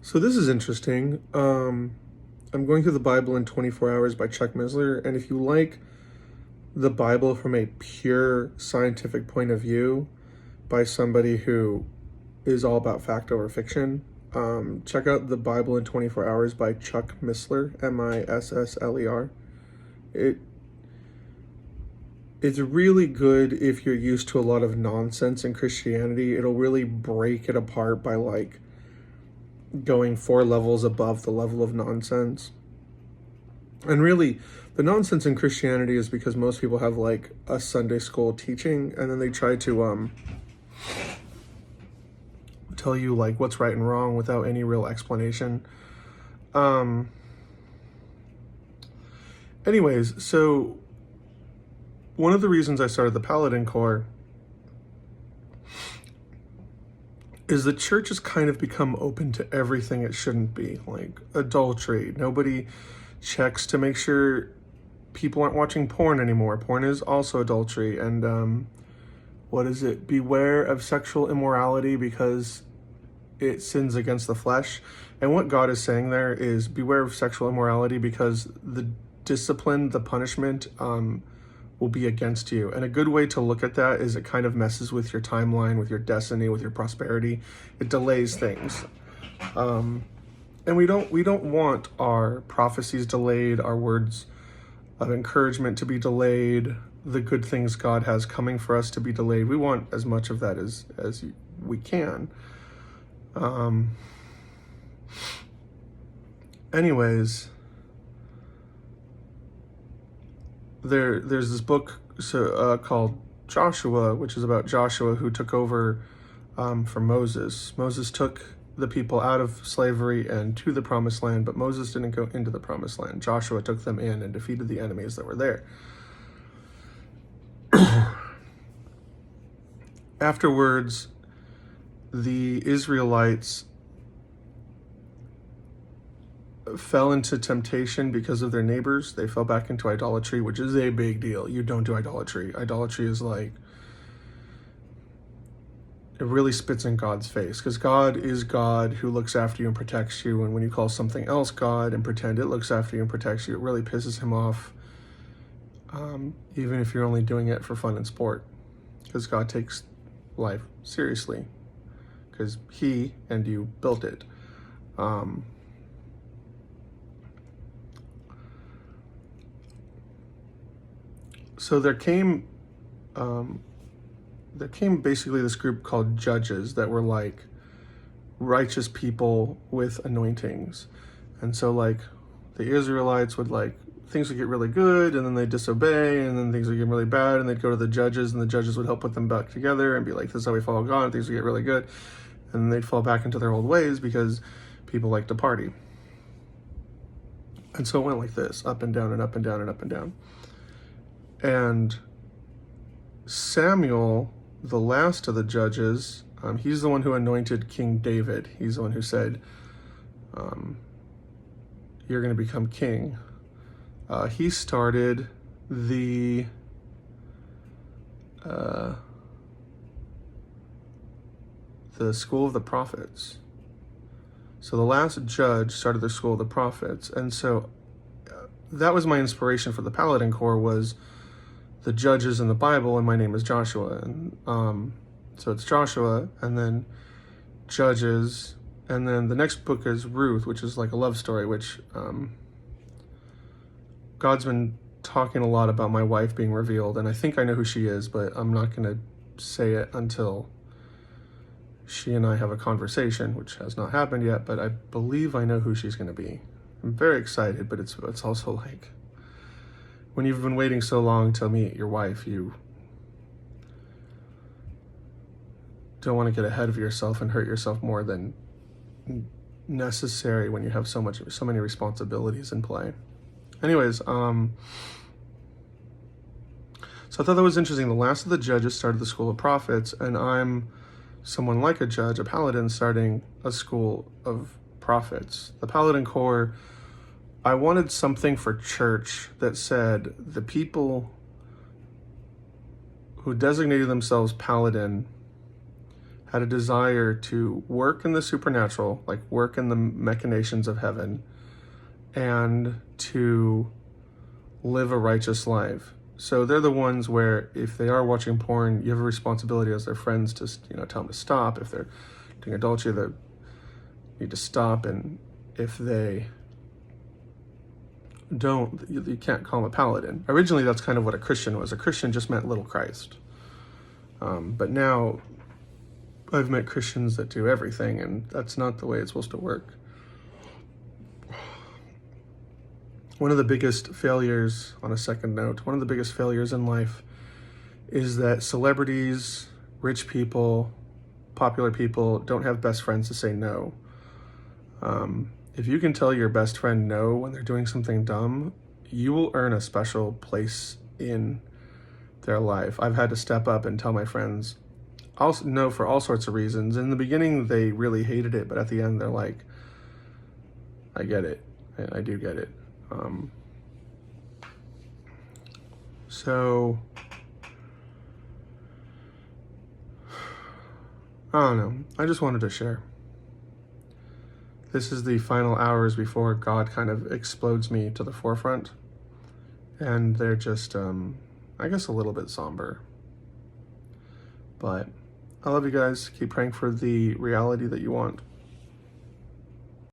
So this is interesting. I'm going through the Bible in 24 Hours by Chuck Missler, and if you like the Bible from a pure scientific point of view by somebody who is all about fact over fiction, check out the Bible in 24 Hours by Chuck Missler, Missler. It's really good if you're used to a lot of nonsense in Christianity. It'll really break it apart by like going 4 levels above the level of nonsense. And really, the nonsense in Christianity is because most people have like a Sunday school teaching, and then they try to tell you like what's right and wrong without any real explanation. Anyways, so one of the reasons I started the Paladin Corp is the church has kind of become open to everything it shouldn't be, like adultery. Nobody checks to make sure people aren't watching porn anymore. Porn is also adultery. And what is it? Beware of sexual immorality because it sins against the flesh. And what God is saying there is beware of sexual immorality because the discipline, the punishment, will be against you. And a good way to look at that is it kind of messes with your timeline, with your destiny, with your prosperity. It delays things. And we don't want our prophecies delayed, our words of encouragement to be delayed, the good things God has coming for us to be delayed. We want as much of that as we can. Anyways, there's this book called Joshua, which is about Joshua who took over from Moses. Moses took the people out of slavery and to the promised land, but Moses didn't go into the promised land. Joshua took them in and defeated the enemies that were there. Afterwards, the Israelites fell into temptation because of their neighbors. They fell back into idolatry, which is a big deal. You don't do idolatry. Idolatry is like, it really spits in God's face because God is God who looks after you and protects you. And when you call something else God and pretend it looks after you and protects you, it really pisses him off, even if you're only doing it for fun and sport, because God takes life seriously because he and you built it. So there came basically this group called judges that were like righteous people with anointings. And so like the Israelites would like, things would get really good and then they'd disobey and then things would get really bad and they'd go to the judges and the judges would help put them back together and be like, this is how we follow God, and things would get really good. And then they'd fall back into their old ways because people like to party. And so it went like this, up and down and up and down and up and down. And Samuel, the last of the judges, he's the one who anointed King David. He's the one who said, you're going to become king. He started the school of the prophets. So the last judge started the school of the prophets. And so that was my inspiration for the Paladin Corp, was the judges in the Bible, and my name is Joshua. And so it's Joshua, and then Judges, and then the next book is Ruth, which is like a love story, which God's been talking a lot about my wife being revealed, and I think I know who she is, but I'm not going to say it until she and I have a conversation, which has not happened yet, but I believe I know who she's going to be. I'm very excited, but it's also like, when you've been waiting so long to meet your wife, you don't want to get ahead of yourself and hurt yourself more than necessary when you have so many responsibilities in play. Anyways, so I thought that was interesting. The last of the judges started the school of prophets, and I'm someone like a judge, a paladin, starting a school of prophets. The Paladin Corp, I wanted something for church that said the people who designated themselves paladin had a desire to work in the supernatural, like work in the machinations of heaven, and to live a righteous life. So they're the ones where if they are watching porn, you have a responsibility as their friends to, tell them to stop. If they're doing adultery, they need to stop. And if they don't, you can't call them a paladin. Originally, that's kind of what a Christian was. A Christian just meant little Christ. But now I've met Christians that do everything, and that's not the way it's supposed to work. One of the biggest failures, on a second note, one of the biggest failures in life is that celebrities, rich people, popular people don't have best friends to say no. If you can tell your best friend no when they're doing something dumb, you will earn a special place in their life. I've had to step up and tell my friends no for all sorts of reasons. In the beginning, they really hated it, but at the end, they're like, I get it. I do get it. So, I don't know. I just wanted to share. This is the final hours before God kind of explodes me to the forefront. And they're just, I guess, a little bit somber. But I love you guys. Keep praying for the reality that you want.